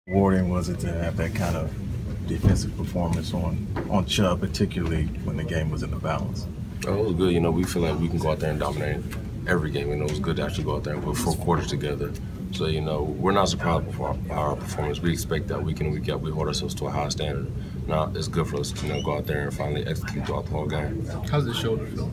Rewarding was it to have that kind of defensive performance on Chubb, particularly when the game was in the balance? Oh, it was good. We feel like we can go out there and dominate every game. It was good to actually go out there and put 4 quarters together. So, we're not surprised by our performance. We expect that week in and week out we hold ourselves to a high standard. Now, it's good for us to go out there and finally execute throughout the whole game. How's the shoulder feel?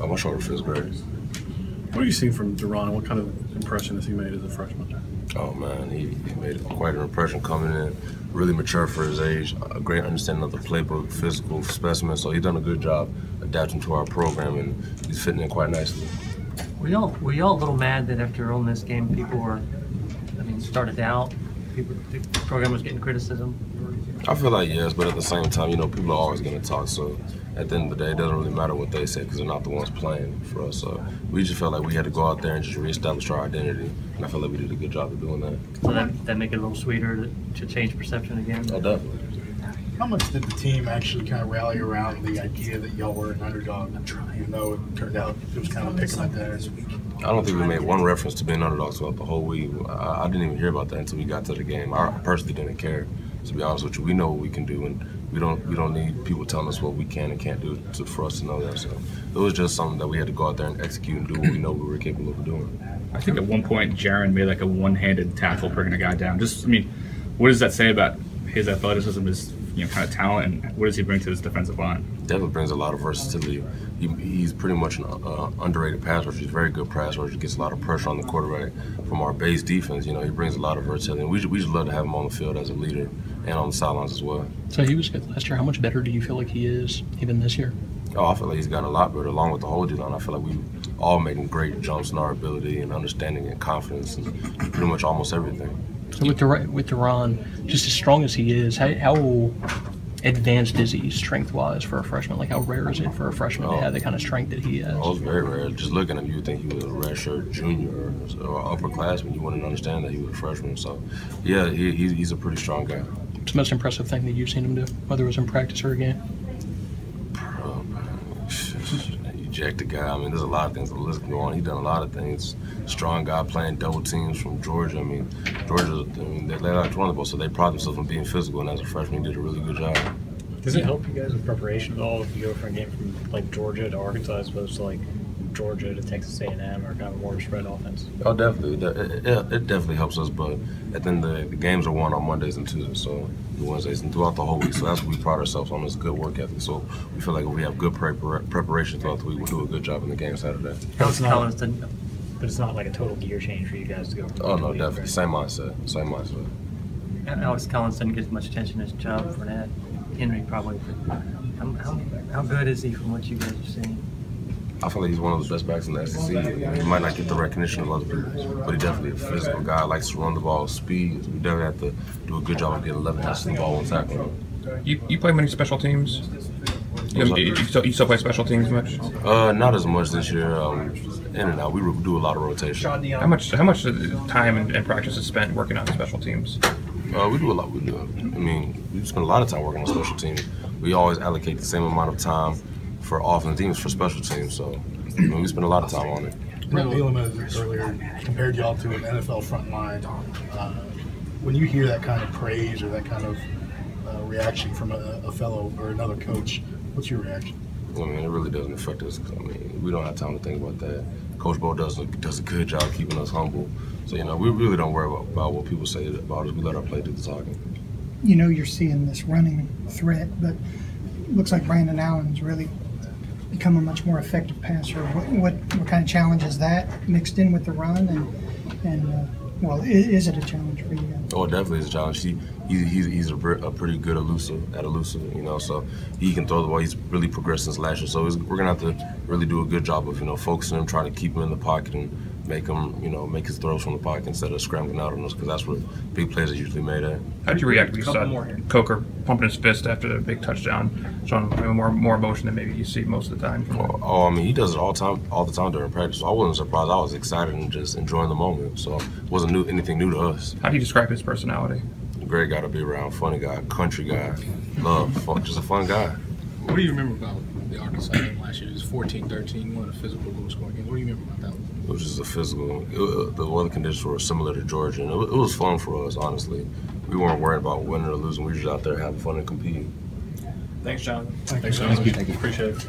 My shoulder feels great. What are you seeing from Duran? What kind of impression has he made as a freshman? Oh, man, he made quite an impression coming in, really mature for his age, a great understanding of the playbook, physical specimen. So he's done a good job adapting to our program, and he's fitting in quite nicely. Were y'all a little mad that after on this game people were, started out, the program was getting criticism? I feel like yes, but at the same time, people are always going to talk. So at the end of the day, it doesn't really matter what they say because they're not the ones playing for us. So we just felt like we had to go out there and just reestablish our identity, and I feel like we did a good job of doing that. So that make it a little sweeter to change perception again? Oh, definitely. How much did the team actually kind of rally around the idea that y'all were an underdog, even though it turned out it was kind of picking up there? I don't think we made one reference to being underdogs throughout the whole week. I didn't even hear about that until we got to the game. I personally didn't care, to be honest with you. We know what we can do, and we don't need people telling us what we can and can't do for us to know that. So it was just something that we had to go out there and execute and do what we know we were capable of doing. I think at one point Jaron made like a one-handed tackle bringing a guy down. What does that say about his athleticism, his kind of talent, and what does he bring to this defensive line? Definitely brings a lot of versatility. He's pretty much an underrated pass rusher. He's a very good pass rusher. He gets a lot of pressure on the quarterback from our base defense. He brings a lot of versatility. And we just love to have him on the field as a leader and on the sidelines as well. So he was good last year. How much better do you feel like he is even this year? Oh, I feel like he's gotten a lot better along with the whole D-line. I feel like we all making great jumps in our ability and understanding and confidence and pretty much almost everything. So with Duran, just as strong as he is, how advanced is he strength-wise for a freshman? Like, how rare is it for a freshman to have the kind of strength that he has? Oh, it's very rare. Just looking at him, you would think he was a redshirt junior or upperclassman. You wouldn't understand that he was a freshman. So, yeah, he's a pretty strong guy. What's the most impressive thing that you've seen him do, whether it was in practice or a game? Eject the guy. There's a lot of things the list can go on. He's done a lot of things. Strong guy playing double teams from Georgia. Georgia, they like to run the ball, so they pride themselves on being physical, and as a freshman, he did a really good job. Does it help you guys with preparation at all if you go from a game from like Georgia to Arkansas as opposed to like Georgia to Texas A&M or kind of more spread offense? Oh, definitely. It definitely helps us, but at the end of the day, the games are won on Mondays and Tuesdays, so Wednesdays and throughout the whole week. So that's what we pride ourselves on, is good work ethic. So we feel like if we have good preparation throughout the week, we'll do a good job in the game Saturday. But it's not like a total gear change for you guys to go from Oh, no, definitely. Same mindset. Alex Collins doesn't get as much attention as Chubb, Fournette, Henry probably. But how good is he from what you guys are seeing? I feel like he's one of the best backs in the SEC. He might not get the recognition of other people, but he's definitely a physical guy. Likes to run the ball, speed. We definitely have to do a good job of getting 11 touches in the ball one tackle. You play many special teams? You still play special teams much? Not as much this year. In and out. We do a lot of rotation. How much time and practice is spent working on special teams? We do a lot. We spend a lot of time working on special teams. We always allocate the same amount of time for offensive teams for special teams. So we spend a lot of time on it. Brett Bielema earlier compared y'all to an NFL front line. When you hear that kind of praise or that kind of reaction from a fellow or another coach, what's your reaction? It really doesn't affect us. We don't have time to think about that. Coach Bo does a good job keeping us humble. So, we really don't worry about what people say about us. We let our play do the talking. You're seeing this running threat, but it looks like Brandon Allen's really become a much more effective passer. What kind of challenge is that mixed in with the run? And is it a challenge for you guys? Oh, it definitely is a challenge. He's a pretty good elusive, so he can throw the ball. He's really progressed since last year. So we're going to have to really do a good job of, focusing him, trying to keep him in the pocket and make him, make his throws from the pocket instead of scrambling out on us, because that's where big plays are usually made at. How did you react when you saw Coker pumping his fist after the big touchdown, showing more emotion than maybe you see most of the time? He does it all the time during practice. So I wasn't surprised. I was excited and just enjoying the moment. So it wasn't anything new to us. How do you describe his personality? Great guy to be around, funny guy, country guy, just a fun guy. What do you remember about the Arkansas game last year? It was 14-13, one of the physical goal scoring games. What do you remember about that one? was just a physical. The weather conditions were similar to Georgia, and it was fun for us. Honestly, we weren't worried about winning or losing. We were just out there having fun and competing. Thanks, John. Thank you. Thanks, John. Appreciate it.